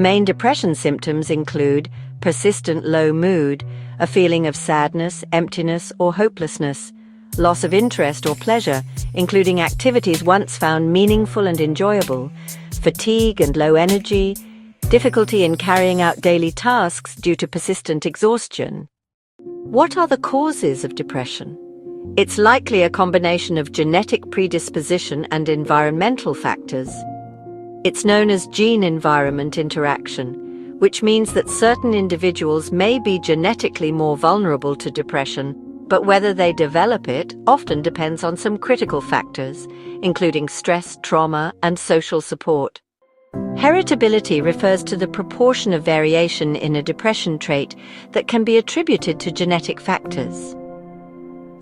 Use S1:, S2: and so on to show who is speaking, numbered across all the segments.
S1: Main depression symptoms include persistent low mood, a feeling of sadness, emptiness, or hopelessness, loss of interest or pleasure, including activities once found meaningful and enjoyable, fatigue and low energy, difficulty in carrying out daily tasks due to persistent exhaustion. What are the causes of depression? It's likely a combination of genetic predisposition and environmental factors. It's known as gene-environment interaction, which means that certain individuals may be genetically more vulnerable to depression, but whether they develop it often depends on some critical factors, including stress, trauma, and social support. Heritability refers to the proportion of variation in a depression trait that can be attributed to genetic factors.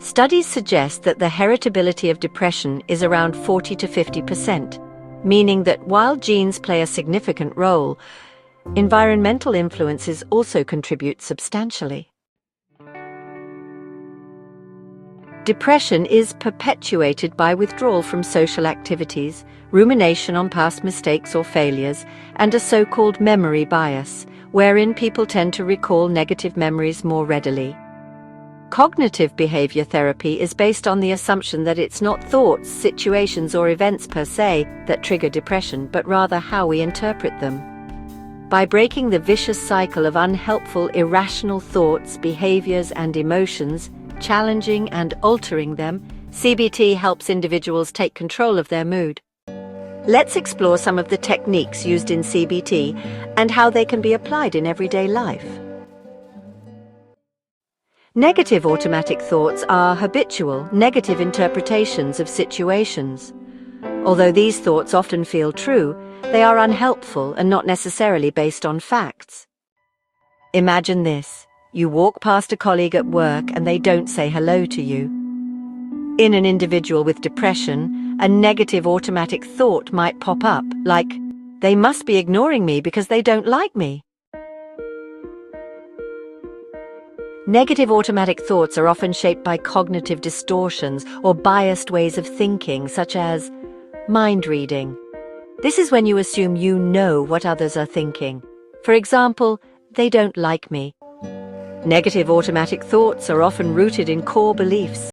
S1: Studies suggest that the heritability of depression is around 40 to 50%, meaning that while genes play a significant role, environmental influences also contribute substantially. Depression is perpetuated by withdrawal from social activities, rumination on past mistakes or failures, and a so-called memory bias, wherein people tend to recall negative memories more readily. Cognitive behavior therapy is based on the assumption that it's not thoughts, situations, or events per se that trigger depression, but rather how we interpret them. By breaking the vicious cycle of unhelpful, irrational thoughts, behaviors, and emotions, challenging and altering them, CBT helps individuals take control of their mood. Let's explore some of the techniques used in CBT and how they can be applied in everyday life. Negative automatic thoughts are habitual, negative interpretations of situations. Although these thoughts often feel true, they are unhelpful and not necessarily based on facts. Imagine this. You walk past a colleague at work and they don't say hello to you. In an individual with depression, a negative automatic thought might pop up, like, "They must be ignoring me because they don't like me." Negative automatic thoughts are often shaped by cognitive distortions or biased ways of thinking, such as mind reading. This is when you assume you know what others are thinking. For example, "They don't like me." Negative automatic thoughts are often rooted in core beliefs,